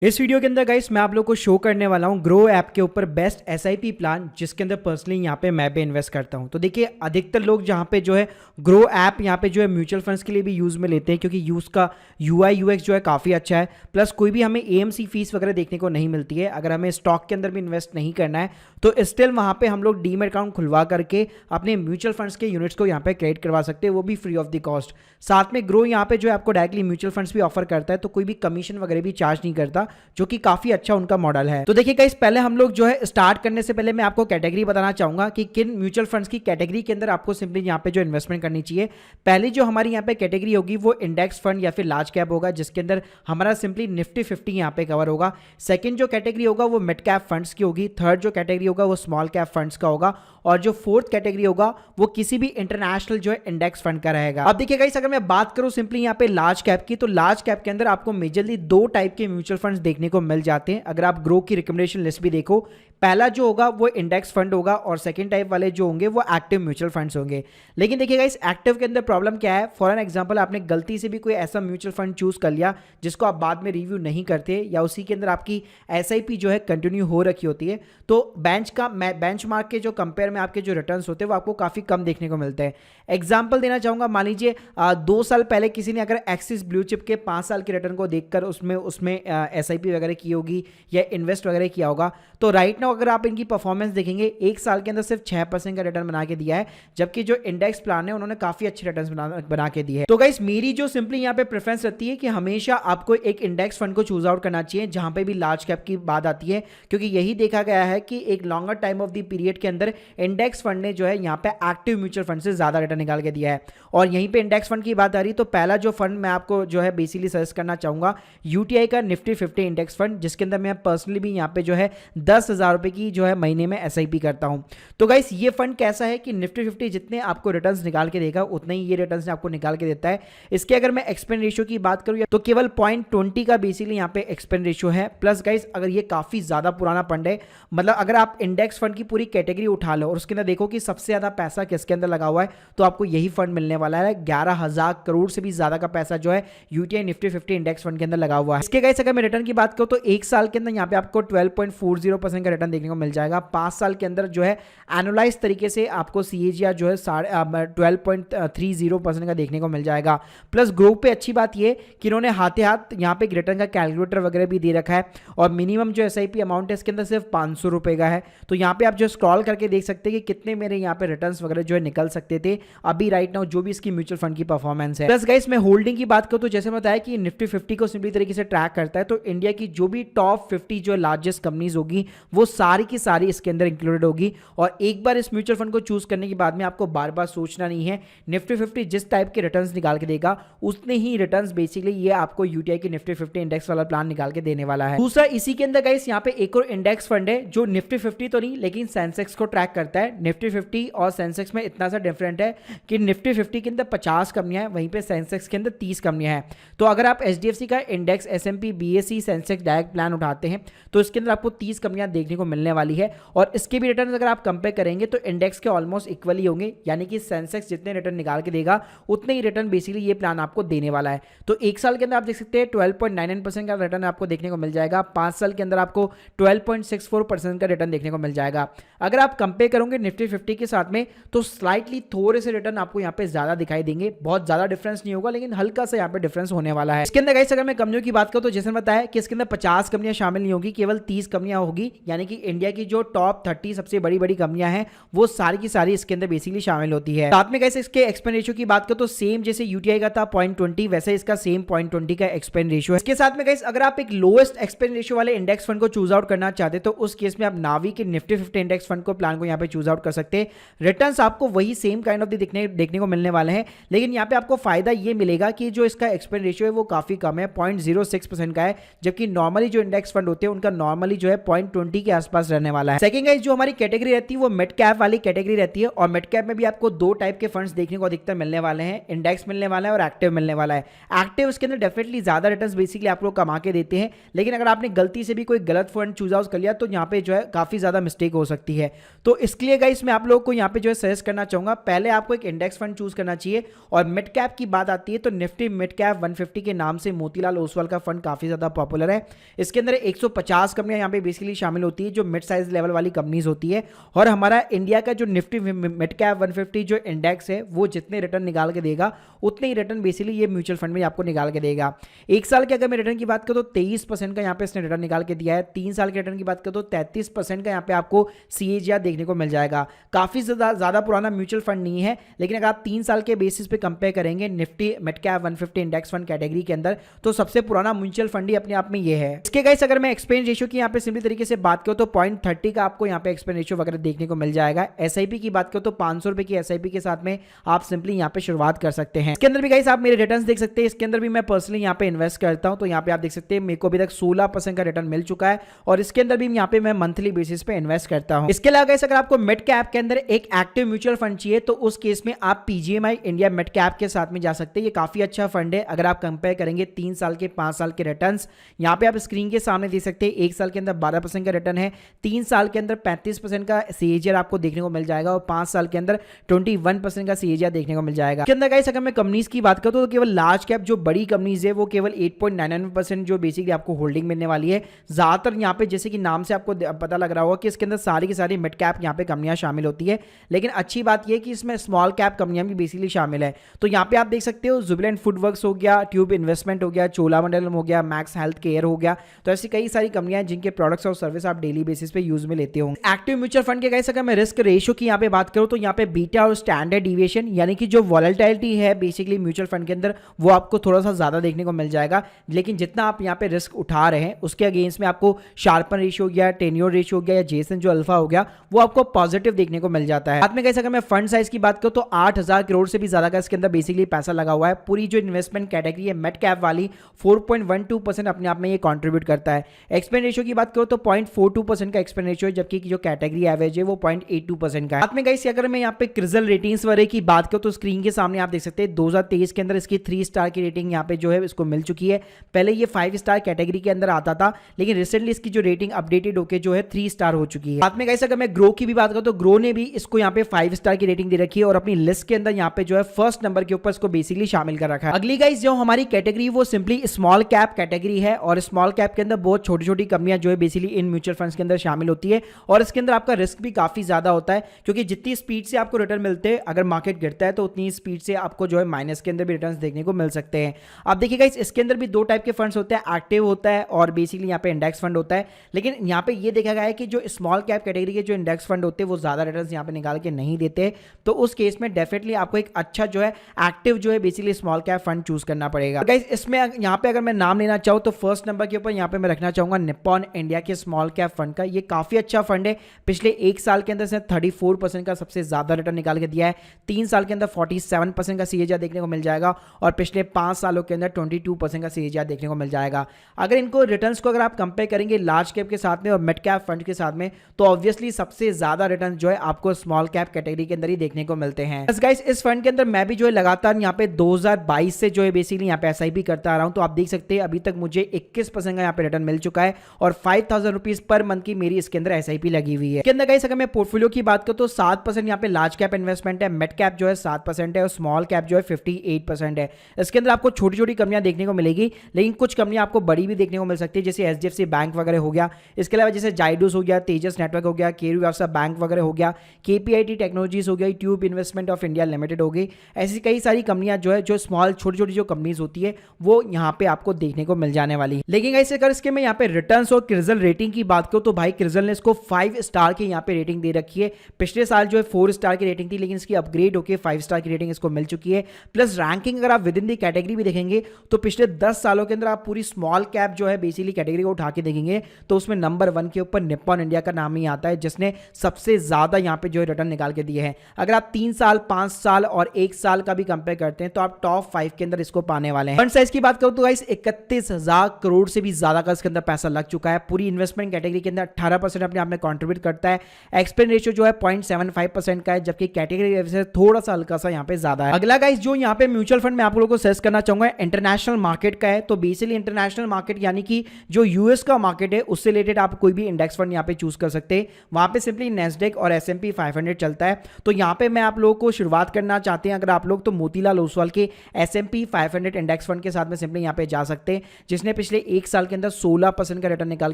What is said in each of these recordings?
इस वीडियो के अंदर गाइस मैं आप लोगों को शो करने वाला हूँ ग्रो ऐप के ऊपर बेस्ट एसआईपी प्लान जिसके अंदर पर्सनली यहाँ पे मैं भी इन्वेस्ट करता हूँ। तो देखिए अधिकतर लोग जहाँ पे जो है ग्रो ऐप यहाँ पे जो है म्यूचुअल फंड्स के लिए भी यूज़ में लेते हैं क्योंकि यूज़ का यूआई यूएक्स जो है काफ़ी अच्छा है, प्लस कोई भी हमें एएमसी फीस वगैरह देखने को नहीं मिलती है। अगर हमें स्टॉक के अंदर भी इन्वेस्ट नहीं करना है तो स्टिल वहाँ पे हम लोग डीमैट अकाउंट खुलवा करके अपने म्यूचुअल फंड्स के यूनिट्स को यहाँ पे क्रेडिट करवा सकते हैं, वो भी फ्री ऑफ द कॉस्ट। साथ में ग्रो यहाँ पे जो है आपको डायरेक्टली म्यूचुअल फंड्स भी ऑफर करता है, तो कोई भी कमीशन वगैरह भी चार्ज नहीं करता, जो कि काफी अच्छा उनका मॉडल है। तो देखिए गाइस, पहले हम लोग जो है स्टार्ट करने से पहले मैं आपको कैटेगरी बताना चाहूंगा कि किन म्यूचुअल फंड्स की कैटेगरी के अंदर आपको सिंपली यहाँ पे जो इन्वेस्टमेंट करनी चाहिए। पहली जो हमारी यहाँ पे कैटेगरी होगी वो इंडेक्स फंड या फिर लार्ज कैप होगा, जिसके अंदर हमारा सिंपली निफ्टी 50 यहाँ पे कवर होगा। सेकंड जो कैटेगरी होगा वो मिड कैप फंड्स की होगी। थर्ड जो कैटेगरी होगा वो स्मॉल कैप फंड्स का होगा। और जो फोर्थ कैटेगरी होगा वो किसी भी इंटरनेशनल जो है इंडेक्स फंड का रहेगा। अब देखिए गाइस, अगर मैं बात करूं सिंपली यहाँ पे लार्ज कैप की, तो लार्ज कैप के अंदर आपको मेजरली दो टाइप के म्यूचुअल फंड्स देखने को मिल जाते हैं। अगर आप ग्रो की रिकमेंडेशन लिस्ट भी देखो, पहला जो होगा वो इंडेक्स फंड होगा और सेकंड टाइप वाले जो होंगे वो एक्टिव म्यूचुअल फंड्स होंगे। लेकिन देखिएगा इस एक्टिव के अंदर प्रॉब्लम क्या है। फॉर एन एग्जांपल, आपने गलती से भी कोई ऐसा म्यूचुअल फंड चूज कर लिया जिसको आप बाद में रिव्यू नहीं करते, या उसी के अंदर आपकी एसआईपी जो है कंटिन्यू हो रखी होती है, तो बेंचमार्क के जो कंपेयर में आपके जो रिटर्न्स होते हैं वो आपको काफी कम देखने को मिलते हैं। एग्जाम्पल देना चाहूंगा, मान लीजिए 2 साल पहले किसी ने अगर एक्सिस ब्लू चिप के 5 साल के रिटर्न को देखकर उसमें एसआईपी वगैरह की होगी या इन्वेस्ट वगैरह किया होगा, तो राइट नाउ अगर आप इनकी परफॉर्मेंस देखेंगे, एक साल के अंदर सिर्फ 6% का रिटर्न बना के दिया है, जबकि जो इंडेक्स प्लान है उन्होंने काफी अच्छे रिटर्न बना के दिए हैं। तो गाइस, मेरी जो सिंपली यहाँ पे प्रेफरेंस रहती है कि हमेशा आपको एक इंडेक्स फंड को चूज आउट करना चाहिए जहां पे भी लार्ज कैप की बात आती है, क्योंकि यही देखा गया है कि एक longer time of the period के अंदर इंडेक्स फंड ने जो है यहाँ पे एक्टिव म्यूचुअल फंड से ज्यादा रिटर्न निकाल के दिया है। और यहीं पे इंडेक्स फंड की बात आ रही, तो पहला जो फंड मैं आपको जो है बेसिकली सजेस्ट करना चाहूंगा यूटीआई का निफ्टी 50 इंडेक्स फंड, जिसके अंदर मैं पर्सनली भी यहाँ पे जो है 10,000 रुपए की जो है महीने में एसआईपी करता हूं। तो गाइस, ये फंड कैसा है कि निफ्टी 50 जितने आपको रिटर्न्स निकाल के देगा उतने ही ये रिटर्न्स आपको निकाल के देता है। इसके अगर मैं एक्सपेंस रेशियो की बात करूं तो केवल 0.20 का बेसिकली यहाँ पे एक्सपेंस रेशियो है। प्लस गाइस, अगर ये काफी ज्यादा पुराना फंड है, मतलब अगर आप इंडेक्स फंड की पूरी कैटेगरी उठा लो और उसके अंदर देखो कि सबसे ज्यादा पैसा किसके अंदर लगा हुआ है, तो आपको यही फंड मिलने वाला है। 11,000 करोड़ से भी ज्यादा का पैसा जो है यूटीआई निफ्टी 50 इंडेक्स फंड के अंदर लगा हुआ है। इसके गाइस अगर मैं रिटर्न की बात करूं तो एक साल के अंदर यहाँ पे आपको 12.40% का रिटर्न देखने को मिल जाएगा। 5 साल के अंदर जो है एनुलाइज तरीके से आपको सीएजीआर जो है 12.30% का देखने को मिल जाएगा। प्लस ग्रो पे अच्छी बात ये कि इन्होंने हाथे हाथ यहाँ पे रिटर्न का कैलकुलेटर वगैरह भी दे रखा है, और मिनिमम जो एसआईपी अमाउंट है इसके अंदर सिर्फ 500 रुपए का है। तो यहाँ पे आप जो स्क्रॉल करके देख सकते हैं कि कितने मेरे यहाँ पे रिटर्न्स वगैरह जो है निकल सकते थे अभी राइट नाउ जो भी इसकी म्यूचुअल फंड की परफॉर्मेंस है। प्लस गाइस, मैं होल्डिंग की बात करूं तो जैसे बताया कि निफ्टी 50 को सिंपली तरीके से ट्रैक करता है, तो इंडिया की जो भी टॉप 50 जो लार्जेस्ट कंपनीज होगी वो सारी की सारी इसके अंदर इंक्लूडेड होगी। और एक बार इस म्यूचुअल फंड को चूज करने के बाद में आपको बार बार सोचना नहीं है। निफ्टी 50 जिस टाइप के रिटर्न्स निकाल के देगा उतने ही रिटर्न्स बेसिकली ये आपको यूटीआई की निफ्टी 50 इंडेक्स वाला प्लान निकाल के देने वाला है। दूसरा, इसी के अंदर गाइस यहाँ पे एक और इंडेक्स फंड है जो निफ्टी 50 तो नहीं लेकिन सेंसेक्स को ट्रैक करता है। निफ्टी 50 और सेंसेक्स में इतना सा डिफरेंट है कि निफ्टी 50 के अंदर 50 कंपनियां हैं, वहीं पे सेंसेक्स के अंदर 30 कंपनियां हैं। तो अगर आप एचडीएफसी का index SMP BSE Sensex direct plan उठाते हैं तो इसके अंदर आपको 30 कंपनियां देखने को मिलने वाली है, और इसके भी रिटर्न अगर आप कंपेयर करेंगे तो इंडेक्स के ऑलमोस्ट इक्वली होंगे, यानी कि सेंसेक्स जितने रिटर्न निकाल के देगा उतने ही रिटर्न बेसिकली ये प्लान आपको देने वाला है। तो एक साल के अंदर आप देख सकते हैं 12.99% का रिटर्न आपको देखने को मिल जाएगा। 5 साल के अंदर आपको 12.64% का रिटर्न देखने को मिल जाएगा। अगर आप कंपेयर करोगे निफ्टी 50 के साथ में तो स्लाइटली थोड़े से रिटर्न आपको यहाँ पे ज्यादा दिखाई देंगे। बहुत ज्यादा डिफरेंस नहीं होगा लेकिन हल्का सा यहाँ पे डिफरेंस होने वाला है। इसके अंदर गाइस अगर मैं कंपनियों की बात करूं तो जैसे बताया कि इसके अंदर 50 कंपनियां शामिल नहीं होगी, केवल 30 कंपनियां होगी, यानी कि इंडिया की जो टॉप 30 सबसे बड़ी बड़ी कंपनियां हैं वो सारी की सारी इसके अंदर बेसिकली शामिल होती है। साथ में गाइस इसके एक्सपेंस रेशियो की बात करो तो सेम जैसे यूटीआई का था 0.20 वैसे इसका सेम 0.20 का एक्सपेंस रेशियो है। इसके साथ में गाइस अगर आप एक लोएस्ट एक्सपेंस रेशियो वाले इंडेक्स फंड को चूज आउट करना चाहते तो उस केस में आप नावी के निफ्टी 50 इंडेक्स फंड को प्लान को यहाँ पे चूज आउट कर सकते हैं। रिटर्न्स आपको वही सेम काइंड ऑफ देखने को मिलने वाले हैं, लेकिन यहाँ पे आपको फायदा ये मिलेगा कि जो इसका एक्सपेंस रेशियो है वो काफी कम है, 0.06% का है, जबकि नॉर्मली जो इंडेक्स फंड होते हैं उनका नॉर्मली जो है 0.20 के आसपास रहने वाला है। सेकंड गाइस जो हमारी कैटेगरी रहती है वो मिड कैप वाली कैटेगरी रहती है, और मिड कैप में भी आपको दो टाइप के फंड्स देखने को अधिकतर मिलने वाले हैं, इंडेक्स मिलने वाला है और एक्टिव मिलने वाला है। एक्टिव उसके अंदर डेफिनेटली ज्यादा रिटर्न्स बेसिकली आप लोग कमा के देते हैं, लेकिन अगर आपने गलती से भी कोई गलत फंड चूज आउट कर लिया तो यहाँ पे जो है काफी ज्यादा मिस्टेक हो सकती है। तो इसके लिए गाइस मैं आप लोगों को यहाँ पे जो है सजेस्ट करना चाहूंगा, पहले आपको एक इंडेक्स फंड चूज करना चाहिए। और मिड कैप की बात आती है तो निफ्टी मिड कैप 150 के नाम से मोतीलाल ओसवाल का फंड काफी ज्यादा पॉपुलर है। इसके अंदर 150 कंपनियां यहाँ पे बेसिकली शामिल होती है जो मिड साइज लेवल वाली कंपनीज होती है, और हमारा इंडिया का जो निफ्टी मिड कैप 150 जो इंडेक्स है वो जितने रिटर्न निकाल के देगा उतने ही रिटर्न बेसिकली ये म्यूचुअल फंड में आपको निकाल के देगा। एक साल के अगर मैं रिटर्न की बात करूं तो 23% का यहाँ पे इसने रिटर्न निकाल के दिया है। 3 साल के रिटर्न की बात करूं तो 33% का यहाँ पे आपको CAGR देखने को मिल जाएगा। काफी ज्यादा पुराना म्यूचुअल फंड नहीं है, लेकिन अगर आप 3 साल के बेसिस पे कंपेयर करेंगे Nifty mid cap 150 index fund category के अंदर तो सबसे पुराना म्यूचुअल फंड ही अपने आप में ये है। इसके गाइस अगर मैं एक्सपेंस रेशियो की यहाँ पे सिंपली तरीके से बात करूं तो 0.30 का आपको यहाँ पे एक्सपेंस रेशियो वगैरह देखने को मिल जाएगा। SIP की बात करूं तो 500 रुपए की SIP के साथ में आप सिंपली यहाँ पे शुरुआत कर सकते हैं। इसके अंदर भी गाइस आप मेरे रिटर्न्स देख सकते हैं, इसके अंदर भी मैं पर्सनली यहाँ पे इन्वेस्ट करता हूं, तो यहाँ पे आप देख सकते हैं मेरे को अभी तक 16% का रिटर्न मिल चुका है, और इसके अंदर भी यहाँ पे मैं मंथली बेसिस पे इन्वेस्ट करता हूं। इसके अलावा गाइस अगर आपको मिड कैप के अंदर एक एक्टिव म्यूचुअल फंड चाहिए तो उस केस में आप PGMI इंडिया मिड कैप के साथ में जा सकते हैं। ये काफी अच्छा फंड है। अगर आप कंपेयर करेंगे 3 साल के 5 साल के रिटर्न्स, यहाँ पे आप स्क्रीन के सामने देख सकते हैं। 1 साल के अंदर 12% का रिटर्न है, 3 साल के अंदर 35% का CAGR आपको देखने को मिल जाएगा, और 5 साल के अंदर 21% का CAGR देखने को मिल जाएगा। इसके अंदर गाइस अगर मैं कंपनीज की बात करूं तो केवल लार्ज कैप जो बड़ी कंपनीज है वो केवल 8.99% जो बेसिकली आपको होल्डिंग मिलने वाली है। ज्यादातर यहाँ पे जैसे कि नाम से आपको पता लग रहा होगा कि इसके अंदर सारी की सारी मिड कैप यहाँ पे कंपनियां शामिल होती है, लेकिन अच्छी बात यह कि इसमें स्मॉल कैप कंपनियां भी बेसिकली शामिल है। तो यहाँ पे आप देख सकते हो जुबिलेंट फूडवर्क्स हो गया, ट्यूब इन्वेस्टमेंट हो गया, चोलामंडलम हो गया, मैक्स हेल्थ केयर हो गया, तो ऐसी कई सारी कंपनियां हैं जिनके प्रोडक्ट्स और सर्विस आप डेली बेसिस पे यूज में लेते हो। एक्टिव म्यूचुअल फंड के गाइस अगर मैं रिस्क रेशियो की यहाँ पे बात करूँ तो यहाँ पे बीटा और स्टैंडर्ड डिविएशन यानी कि जो वॉलेटिलिटी है बेसिकली म्यूचुअल फंड के अंदर वो आपको थोड़ा सा ज्यादा देखने को मिल जाएगा, लेकिन जितना आप यहाँ पे रिस्क उठा रहे हैं उसके अगेंस्ट में आपको शार्पन रेशियो हो गया, टेन्योर रेशियो हो गया, या जेसन जो अल्फा हो गया वो आपको पॉजिटिव देखने को मिल जाता है। साथ में कैसे अगर मैं फंड साइज की बात करूं तो 8000 करोड़ से भी ज्यादा का इसके अंदर बेसिकली पैसा लगा हुआ है। पूरी जो इन्वेस्टमेंट कैटेगरी है मिड कैप वाली 4.12% अपने आप में ये कंट्रीब्यूट करता है। एक्सपेंस रेशियो की बात करूं तो 0.42% का एक्सपेंस रेशियो है, जबकि जो कैटेगरी एवरेज है वो 0.82% का है। साथ में गाइस अगर मैं यहाँ पे क्रिजल रेटिंग्स वगैरह की बात करूं तो स्क्रीन के सामने आप देख सकते हैं 2023 के अंदर इसकी 3 स्टार की रेटिंग यहाँ पे जो है इसको मिल चुकी है। पहले ये 5 स्टार कैटेगरी के अंदर आता था, लेकिन रिसेंटली इसकी जो रेटिंग अपडेटेड होकर जो है 3 स्टार हो चुकी है। साथ में गाइस अगर मैं ग्रो की भी बात करूं तो ग्रो ने भी इसको यहाँ पे 5 स्टार की रेटिंग दे रखी है, और अपनी लिस्ट के अंदर यहाँ पे जो है फर्स्ट नंबर के ऊपर इसको बेसिकली शामिल कर रखा है। अगली गाइस जो हमारी कैटेगरी वो सिंपली स्मॉल कैप कैटेगरी है, और स्मॉल कैप के अंदर बहुत छोटी छोटी कंपनियां जो है बेसिकली इन म्यूचुअल फंड्स के अंदर शामिल होती है, और इसके अंदर आपका रिस्क भी काफी ज्यादा होता है, क्योंकि जितनी स्पीड से आपको रिटर्न मिलते हैं अगर मार्केट गिरता है तो उतनी स्पीड से आपको जो है माइनस के अंदर भी रिटर्न देखने को मिल सकते हैं। आप देखिएगा इसके अंदर भी दो टाइप के फंड्स होते हैं, एक्टिव होता है और बेसिकली यहाँ पे इंडेक्स फंड होता है। लेकिन यहाँ पे ये देखा गया है कि जो स्मॉल कैप कैटेगरी के जो इंडेक्स फंड होते हैं वो ज्यादा रिटर्न यहाँ पे निकाल के नहीं देते, तो उस केस में डेफिनेटली आपको एक अच्छा जो है एक्टिव जो है basically small cap fund choose करना पड़ेगा। गाइस इसमें यहाँ पे अगर मैं नाम लेना चाहूँ तो फर्स्ट नंबर के ऊपर यहाँ पे मैं रखना चाहूंगा निप्पॉन इंडिया के स्मॉल कैप फंड का। ये काफी अच्छा फंड है, पिछले 1 साल के अंदर से 34% का सबसे ज्यादा रिटर्न निकाल के दिया है। 3 साल के अंदर 47% का CAGR देखने को मिल जाएगा, और पिछले 5 सालों के अंदर 22% का CAGR देखने को मिल जाएगा। अगर इनको रिटर्न्स को अगर आप कंपेयर करेंगे लार्ज कैप के साथ में और मिड कैप फंड के साथ में, तो ऑब्वियसली सबसे ज्यादा रिटर्न जो है आपको स्मॉल कैप कैटेगरी के अंदर ही देखने को मिलते हैं। बस गाइस इस फंड के अंदर मैं भी जो है लगातार यहाँ पे 2022 से जो है बेसिकली यहाँ पे SIP करता आ रहा हूँ, तो आप देख सकते हैं अभी तक मुझे 21% का यहाँ पे रिटर्न मिल चुका है, और 5000 रुपीज पर मंथ की मेरी इसके अंदर SIP लगी हुई है। इसके अंदर गाइस अगर मैं पोर्टफोलियो की बात करूँ तो 7% यहाँ पे लार्ज कैप इन्वेस्टमेंट है, मिड कैप जो है 7% है, और स्मॉल कैप जो है 58% है। इसके अंदर आपको छोटी छोटी कंपनियां देखने को मिलेगी, लेकिन कुछ कंपनियां आपको बड़ी भी देखने को मिल सकती है, जैसे HDFC बैंक वगैरह हो गया। इसके अलावा जैसे जाइडूस हो गया, तेजस नेटवर्क हो गया, केरू व्यवसाय बैंक वगैरह हो गया, KPIT टेक्नोलॉजीज हो गई, tube investment of India limited हो गई। ऐसी कई सारी कंपनियां जो है जो स्मॉल छोटी छोटी जो कंपनीज होती है वो यहाँ पे आपको देखने को मिल जाने वाली है। लेकिन ऐसे अगर इसके मैं यहाँ पे रिटर्न्स और क्रिजल रेटिंग की बात करूँ तो भाई क्रिजल ने इसको 5 स्टार की यहाँ पे रेटिंग दे रखी है। पिछले साल जो है 4 स्टार की रेटिंग थी, लेकिन इसकी अपग्रेड होकर 5 स्टार की रेटिंग इसको मिल चुकी है। प्लस रैंकिंग अगर आप विद इन दी कैटेगरी भी देखेंगे तो पिछले 10 सालों के अंदर आप पूरी स्मॉल कैप जो है बेसिकली कैटेगरी को उठा के देखेंगे तो उसमें नंबर 1 के ऊपर निप्पॉन इंडिया का नाम ही आता है, जिसने सबसे ज्यादा यहाँ पे जो है रिटर्न निकाल के दिए हैं। अगर आप 3 साल 5 साल और 1 साल का भी कंपेयर करते हैं तो आप टॉप 5 के अंदर इसको पाने वाले हैं। फंड साइज की बात करूं तो गाइस 31,000 करोड़ से भी ज्यादा का इसके अंदर पैसा लग चुका है। पूरी इन्वेस्टमेंट कैटेगरी के अंदर 18% अपने आप में कंट्रीब्यूट करता है। एक्सपेंस रेशियो जो है 0.75% का है, जबकि कैटेगरी से थोड़ा सा हल्का सा यहाँ पे ज्यादा है। अगला गाइस जो यहाँ पे म्यूचुअल फंड मैं आप लोगों को सजेस्ट करना चाहूंगा इंटरनेशनल मार्केट का है। तो बेसिकली इंटरनेशनल मार्केट यानी कि जो यूएस का मार्केट है उससे रिलेटेड आप कोई भी इंडेक्स फंड यहाँ पे चूज कर सकते हैं। वहां पे सिंपली नेस्डेक और S&P 500 चलता है। तो यहाँ पे मैं आप लोगों को शुरुआत करना चाहते हैं अगर आप लोग, तो मोतीलाल ओसवाल के S&P 500 इंडेक्स फंड के साथ में सिंपली यहाँ पे जा सकते हैं, जिसने पिछले 1 साल के अंदर 16% का रिटर्न निकाल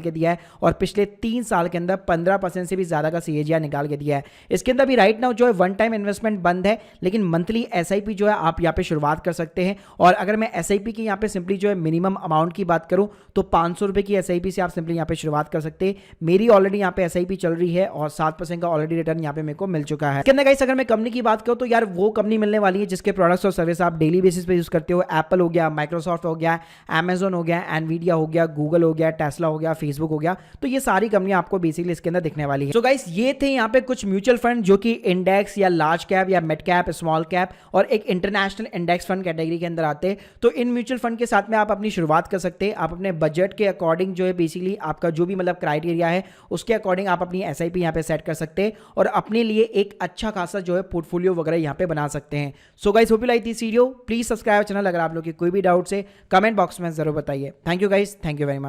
के दिया है और पिछले 3 साल के अंदर 15% से भी ज्यादा का CAGR निकाल के दिया है। इसके अंदर भी राइट नाउ जो है वन टाइम इन्वेस्टमेंट बंद है, लेकिन मंथली SIP जो है आप यहाँ पे शुरुआत कर सकते हैं। और अगर मैं SIP की यहाँ पे सिंपली जो है मिनिमम अमाउंट की बात करूं तो 500 रुपए की SIP से आप सिंपली यहाँ पे शुरुआत कर सकते हैं। मेरी ऑलरेडी यहाँ पे SIP चल रही है और 7% का ऑलरेडी रिटर्न यहाँ पे मेरे को मिल चुका है। इसके अंदर गाइस अगर मैं कंपनी की बात करूं तो यार वो कंपनी मिलने वाली है जिसके प्रोडक्ट्स और सर्विस आप डेली बेसिस पे यूज करते हो। एप्पल हो गया, माइक्रोसॉफ्ट हो गया, Amazon हो गया, एनवीडिया हो गया, गूगल हो गया, टेस्ला हो गया, फेसबुक हो गया। तो ये सारी कंपनियां आपको बेसिकली इसके अंदर दिखने वाली है। तो गाइस ये थे यहाँ पे कुछ म्यूचुअल फंड जो कि इंडेक्स या लार्ज कैप या मिड कैप, स्मॉल कैप और एक इंटरनेशनल इंडेक्स फंड कैटेगरी के अंदर आते हैं। तो इन म्यूचुअल फंड के साथ में आप अपनी शुरुआत कर सकते हैं। आप अपने बजट के अकॉर्डिंग जो है बेसिकली आपका जो भी मतलब क्राइटेरिया है उसके अकॉर्डिंग आप अपनी SIP यहाँ पे सेट कर सकते हैं और अपने लिए एक अच्छा खासा जो है पोर्टफोलियो वगैरह यहाँ पे बना सकते हैं। So guys hope you like this video, please subscribe channel. अगर आप लोग की कोई भी डाउट्स है कमेंट बॉक्स में जरूर बताइए। Thank you guys, thank you very much.